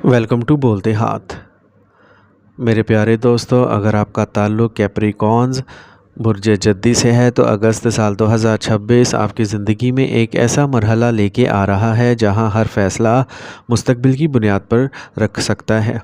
Welcome to بولتے ہاتھ۔ میرے پیارے دوستو، اگر آپ کا تعلق کیپریکونز برج جدی سے ہے تو اگست سال 2026 آپ کی زندگی میں ایک ایسا مرحلہ لے کے آ رہا ہے جہاں ہر فیصلہ مستقبل کی بنیاد پر رکھ سکتا ہے۔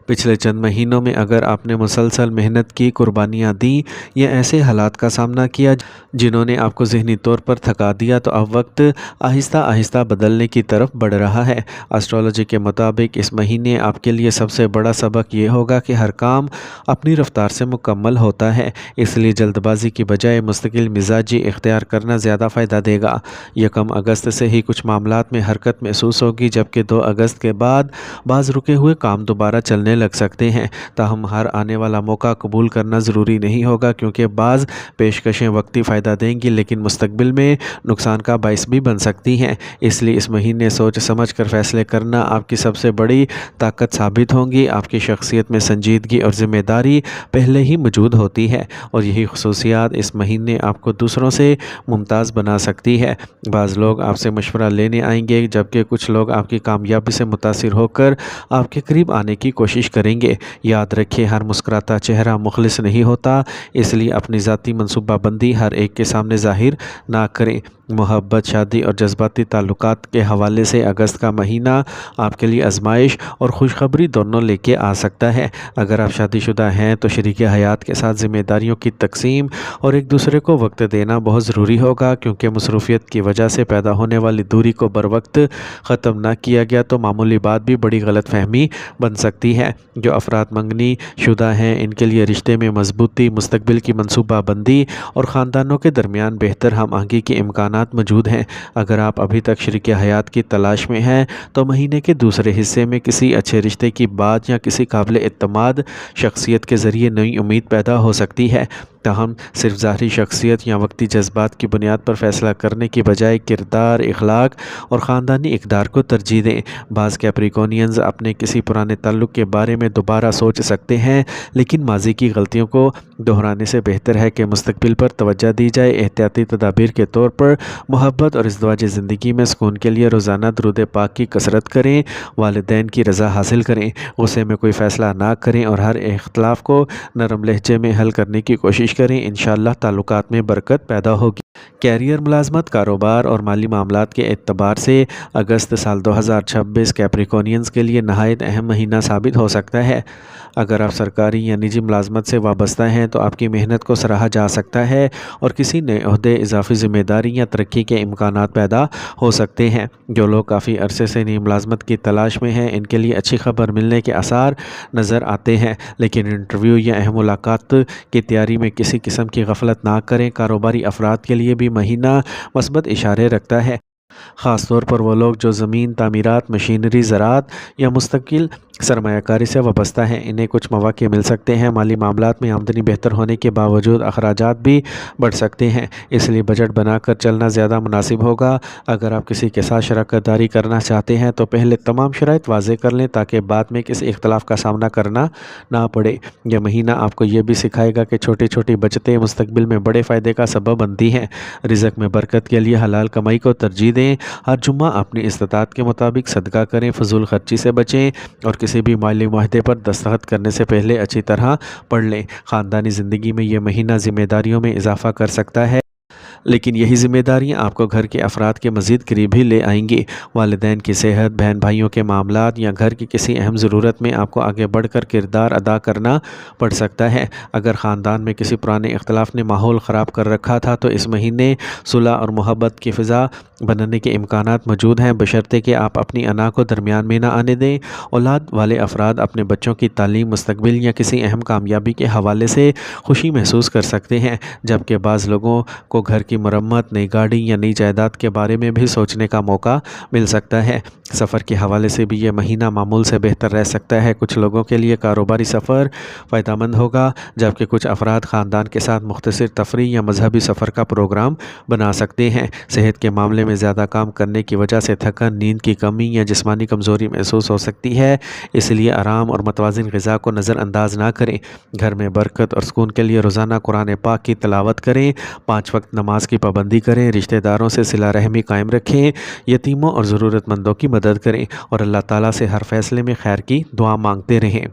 پچھلے چند مہینوں میں اگر آپ نے مسلسل محنت کی، قربانیاں دیں یا ایسے حالات کا سامنا کیا جنہوں نے آپ کو ذہنی طور پر تھکا دیا، تو اب وقت آہستہ آہستہ بدلنے کی طرف بڑھ رہا ہے۔ اسٹرالوجی کے مطابق اس مہینے آپ کے لیے سب سے بڑا سبق یہ ہوگا کہ ہر کام اپنی رفتار سے مکمل ہوتا ہے، اس لیے جلد بازی کی بجائے مستقل مزاجی اختیار کرنا زیادہ فائدہ دے گا۔ یکم اگست سے ہی کچھ معاملات میں حرکت محسوس ہوگی، جبکہ 2 اگست کے بعد بعض رکے ہوئے کام دوبارہ چلنے لگ سکتے ہیں۔ تاہم ہر آنے والا موقع قبول کرنا ضروری نہیں ہوگا، کیونکہ بعض پیشکشیں وقتی فائدہ دیں گی لیکن مستقبل میں نقصان کا باعث بھی بن سکتی ہیں۔ اس لیے اس مہینے سوچ سمجھ کر فیصلے کرنا آپ کی سب سے بڑی طاقت ثابت ہوں گی۔ آپ کی شخصیت میں سنجیدگی اور ذمہ داری پہلے ہی موجود ہوتی ہے، اور یہی خصوصیات اس مہینے آپ کو دوسروں سے ممتاز بنا سکتی ہے۔ بعض لوگ آپ سے مشورہ لینے آئیں گے، جبکہ کچھ لوگ آپ کی کامیابی سے متاثر ہو کر آپ کے قریب آنے کی کوشش کریں گے۔ یاد رکھیں، ہر مسکراتا چہرہ مخلص نہیں ہوتا، اس لیے اپنی ذاتی منصوبہ بندی ہر ایک کے سامنے ظاہر نہ کریں۔ محبت، شادی اور جذباتی تعلقات کے حوالے سے اگست کا مہینہ آپ کے لیے آزمائش اور خوشخبری دونوں لے کے آ سکتا ہے۔ اگر آپ شادی شدہ ہیں تو شریک حیات کے ساتھ ذمہ داریوں کی تقسیم اور ایک دوسرے کو وقت دینا بہت ضروری ہوگا، کیونکہ مصروفیت کی وجہ سے پیدا ہونے والی دوری کو بروقت ختم نہ کیا گیا تو معمولی بات بھی بڑی غلط فہمی بن سکتی ہے۔ جو افراد منگنی شدہ ہیں، ان کے لیے رشتے میں مضبوطی، مستقبل کی منصوبہ بندی اور خاندانوں کے درمیان بہتر ہم آہنگی کے امکانات موجود ہیں۔ اگر آپ ابھی تک شریک حیات کی تلاش میں ہیں تو مہینے کے دوسرے حصے میں کسی اچھے رشتے کی بات یا کسی قابل اعتماد شخصیت کے ذریعے نئی امید پیدا ہو سکتی ہے۔ تاہم صرف ظاہری شخصیت یا وقتی جذبات کی بنیاد پر فیصلہ کرنے کی بجائے کردار، اخلاق اور خاندانی اقدار کو ترجیح دیں۔ بعض کیپریکونینز اپنے کسی پرانے تعلق کے بارے میں دوبارہ سوچ سکتے ہیں، لیکن ماضی کی غلطیوں کو دہرانے سے بہتر ہے کہ مستقبل پر توجہ دی جائے۔ احتیاطی تدابیر کے طور پر محبت اور ازدواجی زندگی میں سکون کے لیے روزانہ درود پاک کی کثرت کریں، والدین کی رضا حاصل کریں، غصے میں کوئی فیصلہ نہ کریں اور ہر اختلاف کو نرم لہجے میں حل کرنے کی کوشش کریں۔ انشاءاللہ تعلقات میں برکت پیدا ہوگی۔ کیریئر، ملازمت، کاروبار اور مالی معاملات کے اعتبار سے اگست سال 2026 کیپریکونینز کے لیے نہایت اہم مہینہ ثابت ہو سکتا ہے۔ اگر آپ سرکاری یا نجی ملازمت سے وابستہ ہیں تو آپ کی محنت کو سراہا جا سکتا ہے اور کسی نئے عہدے، اضافی ذمہ داری یا ترقی کے امکانات پیدا ہو سکتے ہیں۔ جو لوگ کافی عرصے سے نئی ملازمت کی تلاش میں ہیں، ان کے لیے اچھی خبر ملنے کے آثار نظر آتے ہیں، لیکن انٹرویو یا اہم ملاقات کی تیاری میں کسی قسم کی غفلت نہ کریں۔ کاروباری افراد کے لیے بھی مہینہ مثبت اشارے رکھتا ہے، خاص طور پر وہ لوگ جو زمین، تعمیرات، مشینری، زراعت یا مستقل سرمایہ کاری سے وابستہ ہیں۔ انہیں کچھ مواقع مل سکتے ہیں۔ مالی معاملات میں آمدنی بہتر ہونے کے باوجود اخراجات بھی بڑھ سکتے ہیں، اس لیے بجٹ بنا کر چلنا زیادہ مناسب ہوگا۔ اگر آپ کسی کے ساتھ شراکت داری کرنا چاہتے ہیں تو پہلے تمام شرائط واضح کر لیں تاکہ بعد میں کسی اختلاف کا سامنا کرنا نہ پڑے۔ یہ مہینہ آپ کو یہ بھی سکھائے گا کہ چھوٹی چھوٹی بچتیں مستقبل میں بڑے فائدے کا سبب بنتی ہیں۔ رزق میں برکت کے لیے حلال کمائی کو ترجیح دیں۔ ہر جمعہ اپنی استطاعت کے مطابق صدقہ کریں، فضول خرچی سے بچیں اور کسی بھی مالی معاہدے پر دستخط کرنے سے پہلے اچھی طرح پڑھ لیں۔ خاندانی زندگی میں یہ مہینہ ذمہ داریوں میں اضافہ کر سکتا ہے، لیکن یہی ذمہ داریاں آپ کو گھر کے افراد کے مزید قریب ہی لے آئیں گی۔ والدین کی صحت، بہن بھائیوں کے معاملات یا گھر کی کسی اہم ضرورت میں آپ کو آگے بڑھ کر کردار ادا کرنا پڑ سکتا ہے۔ اگر خاندان میں کسی پرانے اختلاف نے ماحول خراب کر رکھا تھا تو اس مہینے صلح اور محبت کی فضا بننے کے امکانات موجود ہیں، بشرطے کہ آپ اپنی انا کو درمیان میں نہ آنے دیں۔ اولاد والے افراد اپنے بچوں کی تعلیم، مستقبل یا کسی اہم کامیابی کے حوالے سے خوشی محسوس کر سکتے ہیں، جبکہ بعض لوگوں کو گھر کی مرمت، نئی گاڑی یا نئی جائیداد کے بارے میں بھی سوچنے کا موقع مل سکتا ہے۔ سفر کے حوالے سے بھی یہ مہینہ معمول سے بہتر رہ سکتا ہے۔ کچھ لوگوں کے لیے کاروباری سفر فائدہ مند ہوگا، جبکہ کچھ افراد خاندان کے ساتھ مختصر تفریح یا مذہبی سفر کا پروگرام بنا سکتے ہیں۔ صحت کے معاملے میں زیادہ کام کرنے کی وجہ سے تھکن، نیند کی کمی یا جسمانی کمزوری محسوس ہو سکتی ہے، اس لیے آرام اور متوازن غذا کو نظر انداز نہ کریں۔ گھر میں برکت اور سکون کے لیے روزانہ قرآن پاک کی تلاوت کریں، 5 وقت نماز کی پابندی کریں، رشتہ داروں سے صلہ رحمی قائم رکھیں، یتیموں اور ضرورت مندوں کی مدد مدد کریں اور اللہ تعالیٰ سے ہر فیصلے میں خیر کی دعا مانگتے رہیں۔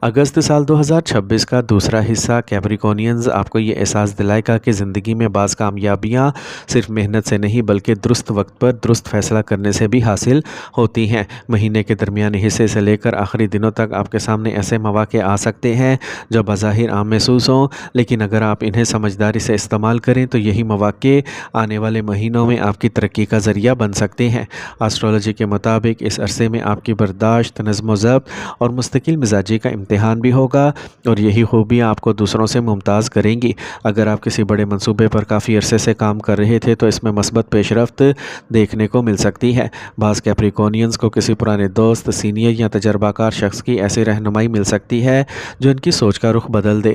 اگست سال 2026 کا دوسرا حصہ کیپریکونینز آپ کو یہ احساس دلائے گا کہ زندگی میں بعض کامیابیاں صرف محنت سے نہیں بلکہ درست وقت پر درست فیصلہ کرنے سے بھی حاصل ہوتی ہیں۔ مہینے کے درمیانی حصے سے لے کر آخری دنوں تک آپ کے سامنے ایسے مواقع آ سکتے ہیں جو بظاہر عام محسوس ہوں، لیکن اگر آپ انہیں سمجھداری سے استعمال کریں تو یہی مواقع آنے والے مہینوں میں آپ کی ترقی کا ذریعہ بن سکتے ہیں۔ ایسٹرولوجی کے مطابق اس عرصے میں آپ کی برداشت، نظم و ضبط اور مستقل مزاجی کا امتحان بھی ہوگا اور یہی خوبیاں آپ کو دوسروں سے ممتاز کریں گی۔ اگر آپ کسی بڑے منصوبے پر کافی عرصے سے کام کر رہے تھے تو اس میں مثبت پیش رفت دیکھنے کو مل سکتی ہے۔ بعض کیپریکونینز کو کسی پرانے دوست، سینئر یا تجربہ کار شخص کی ایسی رہنمائی مل سکتی ہے جو ان کی سوچ کا رخ بدل دے۔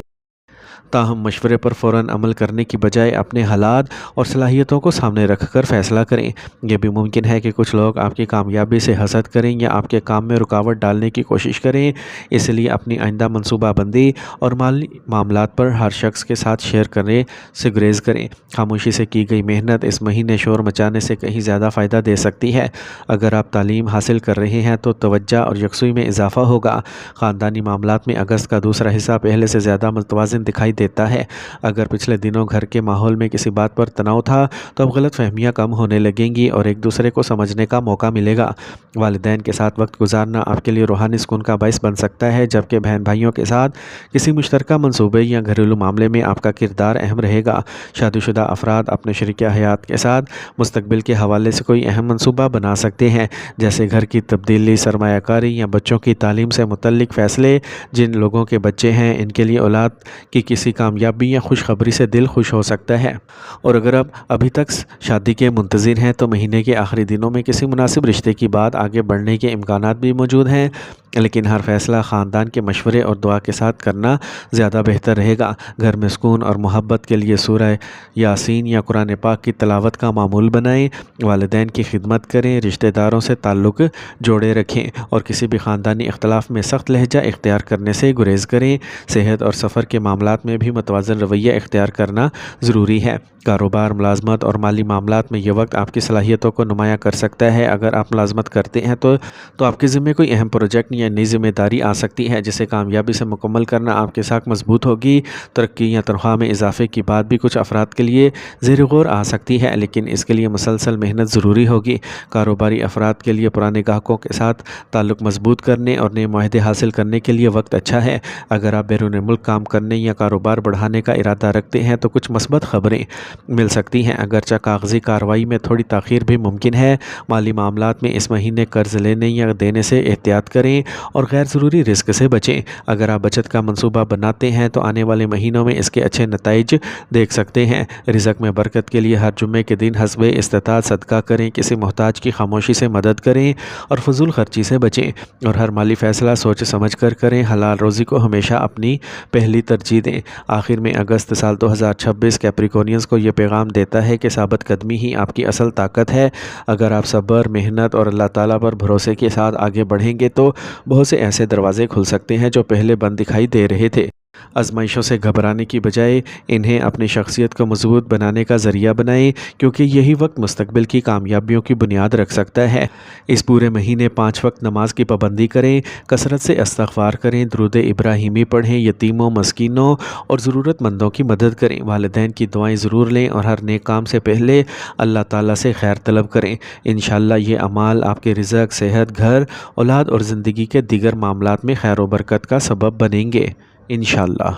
تاہم مشورے پر فوراً عمل کرنے کی بجائے اپنے حالات اور صلاحیتوں کو سامنے رکھ کر فیصلہ کریں۔ یہ بھی ممکن ہے کہ کچھ لوگ آپ کی کامیابی سے حسد کریں یا آپ کے کام میں رکاوٹ ڈالنے کی کوشش کریں، اس لیے اپنی آئندہ منصوبہ بندی اور مالی معاملات پر ہر شخص کے ساتھ شیئر کرنے سے گریز کریں۔ خاموشی سے کی گئی محنت اس مہینے شور مچانے سے کہیں زیادہ فائدہ دے سکتی ہے۔ اگر آپ تعلیم حاصل کر رہے ہیں تو توجہ اور یکسوئی میں اضافہ ہوگا۔ خاندانی معاملات میں اگست کا دوسرا حصہ پہلے سے زیادہ متوازن دکھائی دیتا ہے۔ اگر پچھلے دنوں گھر کے ماحول میں کسی بات پر تناؤ تھا تو اب غلط فہمیاں کم ہونے لگیں گی اور ایک دوسرے کو سمجھنے کا موقع ملے گا۔ والدین کے ساتھ وقت گزارنا آپ کے لیے روحانی سکون کا باعث بن سکتا ہے، جبکہ بہن بھائیوں کے ساتھ کسی مشترکہ منصوبے یا گھریلو معاملے میں آپ کا کردار اہم رہے گا۔ شادی شدہ افراد اپنے شریک حیات کے ساتھ مستقبل کے حوالے سے کوئی اہم منصوبہ بنا سکتے ہیں، جیسے گھر کی تبدیلی، سرمایہ کاری یا بچوں کی تعلیم سے متعلق فیصلے۔ جن لوگوں کے بچے ہیں ان کے لیے اولاد کی کسی کامیابی یا خوشخبری سے دل خوش ہو سکتا ہے، اور اگر آپ ابھی تک شادی کے منتظر ہیں تو مہینے کے آخری دنوں میں کسی مناسب رشتے کی بات آگے بڑھنے کے امکانات بھی موجود ہیں، لیکن ہر فیصلہ خاندان کے مشورے اور دعا کے ساتھ کرنا زیادہ بہتر رہے گا۔ گھر میں سکون اور محبت کے لیے سورہ یاسین یا قرآن پاک کی تلاوت کا معمول بنائیں، والدین کی خدمت کریں، رشتہ داروں سے تعلق جوڑے رکھیں اور کسی بھی خاندانی اختلاف میں سخت لہجہ اختیار کرنے سے گریز کریں۔ صحت اور سفر کے معاملات میں بھی متوازن رویہ اختیار کرنا ضروری ہے۔ کاروبار، ملازمت اور مالی معاملات میں یہ وقت آپ کی صلاحیتوں کو نمایاں کر سکتا ہے۔ اگر آپ ملازمت کرتے ہیں تو آپ کے ذمہ کوئی اہم پروجیکٹ یا نئی ذمہ داری آ سکتی ہے جسے کامیابی سے مکمل کرنا آپ کے ساتھ مضبوط ہوگی۔ ترقی یا تنخواہ میں اضافے کی بات بھی کچھ افراد کے لیے زیر غور آ سکتی ہے، لیکن اس کے لیے مسلسل محنت ضروری ہوگی۔ کاروباری افراد کے لیے پرانے گاہکوں کے ساتھ تعلق مضبوط کرنے اور نئے معاہدے حاصل کرنے کے لیے وقت اچھا ہے۔ اگر آپ بیرون ملک کام کرنے یا کاروبار بڑھانے کا ارادہ رکھتے ہیں تو کچھ مثبت خبریں مل سکتی ہیں، اگرچہ کاغذی کارروائی میں تھوڑی تاخیر بھی ممکن ہے۔ مالی معاملات میں اس مہینے قرض لینے یا دینے سے احتیاط کریں اور غیر ضروری رسک سے بچیں۔ اگر آپ بچت کا منصوبہ بناتے ہیں تو آنے والے مہینوں میں اس کے اچھے نتائج دیکھ سکتے ہیں۔ رزق میں برکت کے لیے ہر جمعے کے دن حسب استطاعت صدقہ کریں، کسی محتاج کی خاموشی سے مدد کریں اور فضول خرچی سے بچیں، اور ہر مالی فیصلہ سوچ سمجھ کر کریں۔ حلال روزی کو ہمیشہ اپنی پہلی ترجیح دیں۔ آخر میں اگست سال 2026 کیپریکونینز کو یہ پیغام دیتا ہے کہ ثابت قدمی ہی آپ کی اصل طاقت ہے۔ اگر آپ صبر، محنت اور اللہ تعالیٰ پر بھروسے کے ساتھ آگے بڑھیں گے تو بہت سے ایسے دروازے کھل سکتے ہیں جو پہلے بند دکھائی دے رہے تھے۔ آزمائشوں سے گھبرانے کی بجائے انہیں اپنی شخصیت کو مضبوط بنانے کا ذریعہ بنائیں، کیونکہ یہی وقت مستقبل کی کامیابیوں کی بنیاد رکھ سکتا ہے۔ اس پورے مہینے 5 وقت نماز کی پابندی کریں، کثرت سے استغفار کریں، درود ابراہیمی پڑھیں، یتیموں، مسکینوں اور ضرورت مندوں کی مدد کریں، والدین کی دعائیں ضرور لیں اور ہر نیک کام سے پہلے اللہ تعالیٰ سے خیر طلب کریں۔ انشاءاللہ یہ اعمال آپ کے رزق، صحت، گھر، اولاد اور زندگی کے دیگر معاملات میں خیر و برکت کا سبب بنیں گے، انشاءاللہ۔